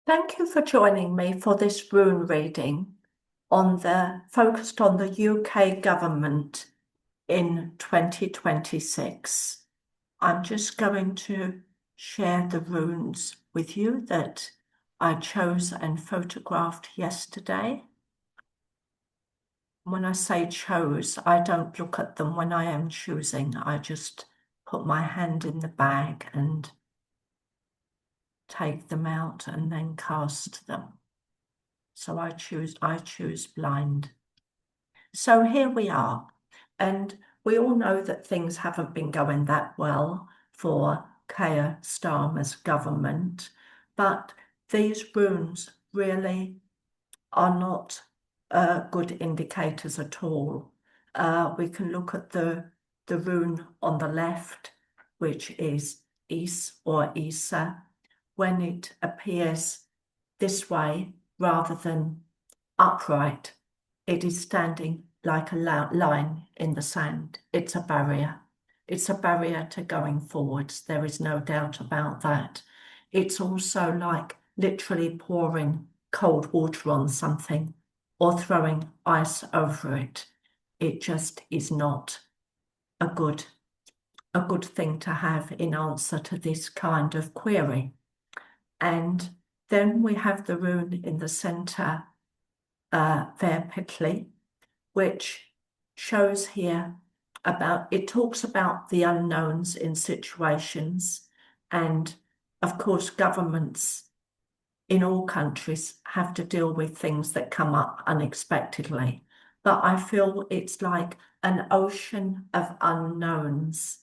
Thank you for joining me for this Rune reading focused on the UK government in 2026. I'm just going to share the runes with you that I chose and photographed yesterday. When I say chose, I don't look at them when I am choosing. I just put my hand in the bag and take them out and then cast them. So I choose blind. So here we are. And we all know that things haven't been going that well for Keir Starmer's government, but these runes really are not good indicators at all. We can look at the rune on the left, which is Is or Isa. When it appears this way rather than upright, it is standing like a line in the sand. It's a barrier. It's a barrier to going forwards. There is no doubt about that. It's also like literally pouring cold water on something or throwing ice over it. It just is not a good thing to have in answer to this kind of query. And then we have the rune in the center, Verpitli, which shows here it talks about the unknowns in situations. And of course, governments in all countries have to deal with things that come up unexpectedly. But I feel it's like an ocean of unknowns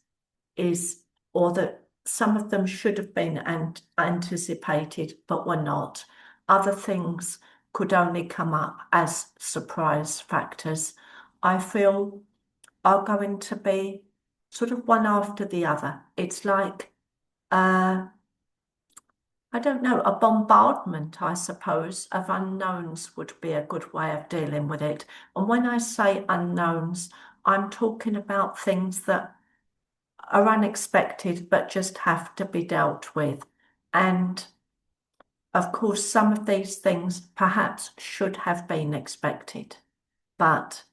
or that some of them should have been anticipated, but were not. Other things could only come up as surprise factors. I feel are going to be sort of one after the other. It's like, I don't know, a bombardment, I suppose, of unknowns would be a good way of dealing with it. And when I say unknowns, I'm talking about things that are unexpected but just have to be dealt with. And of course, some of these things perhaps should have been expected, but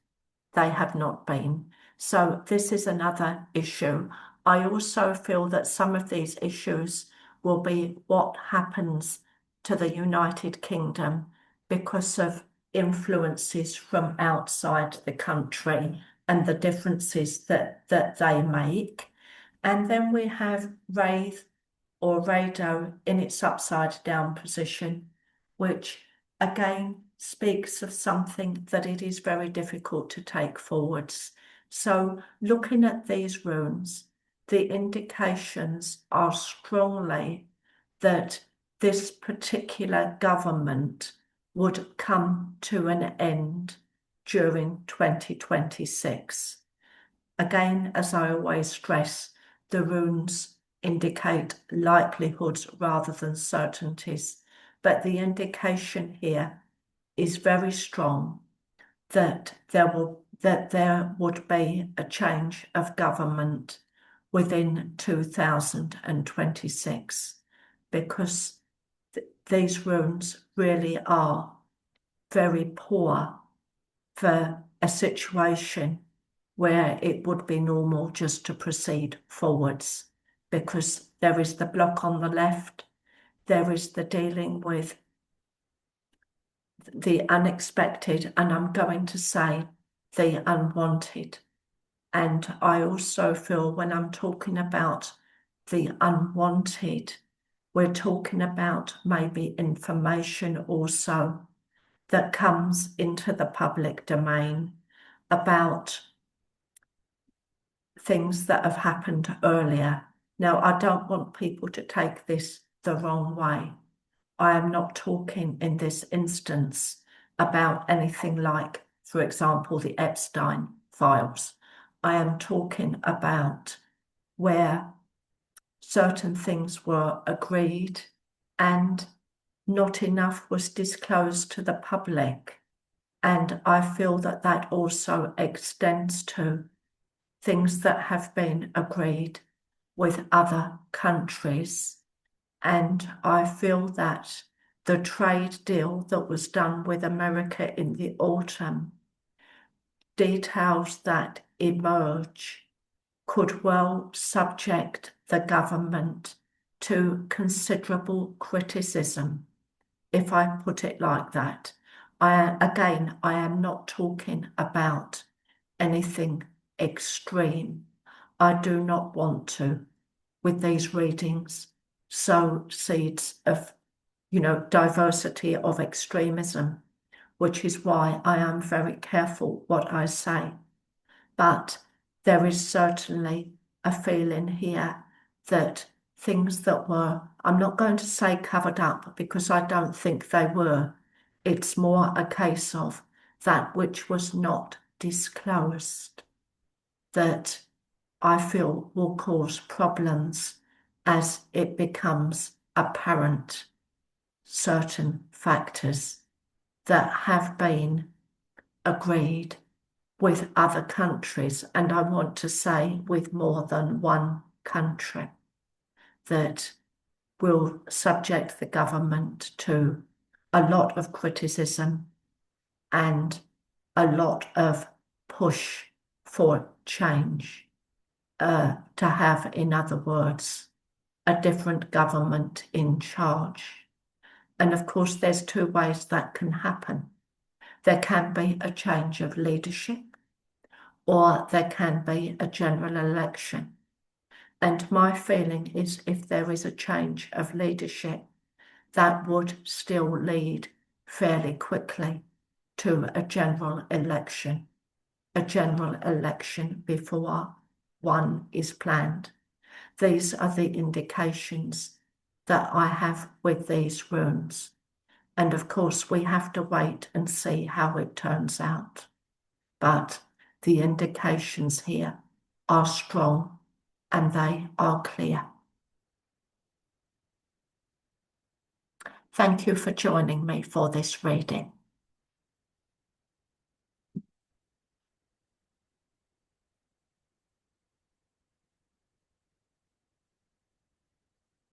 they have not been. So this is another issue. I also feel that some of these issues will be what happens to the United Kingdom because of influences from outside the country and the differences that they make. And then we have Wraith or Rado in its upside down position, which again speaks of something that it is very difficult to take forwards. So looking at these runes, the indications are strongly that this particular government would come to an end during 2026. Again, as I always stress, the runes indicate likelihoods rather than certainties, but the indication here is very strong that there would be a change of government within 2026 because these runes really are very poor for a situation where it would be normal just to proceed forwards because there is the block on the left, there is the dealing with the unexpected, and I'm going to say the unwanted. And I also feel when I'm talking about the unwanted, we're talking about maybe information also that comes into the public domain about things that have happened earlier. Now, I don't want people to take this the wrong way. I am not talking in this instance about anything like, for example, the Epstein files. I am talking about where certain things were agreed and not enough was disclosed to the public. And I feel that that also extends to things that have been agreed with other countries. And I feel that the trade deal that was done with America in the autumn, details that emerge could well subject the government to considerable criticism, if I put it like that. I am not talking about anything extreme. I do not want to, with these readings, sow seeds of, diversity of extremism, which is why I am very careful what I say. But there is certainly a feeling here that things that were, I'm not going to say covered up because I don't think they were. It's more a case of that which was not disclosed that I feel will cause problems as it becomes apparent certain factors that have been agreed with other countries, and I want to say with more than one country, that will subject the government to a lot of criticism and a lot of push for change, to have, in other words, a different government in charge. And of course, there's two ways that can happen. There can be a change of leadership, or there can be a general election. And my feeling is if there is a change of leadership, that would still lead fairly quickly to a general election before one is planned. These are the indications that I have with these runes. And of course, we have to wait and see how it turns out. But the indications here are strong and they are clear. Thank you for joining me for this reading.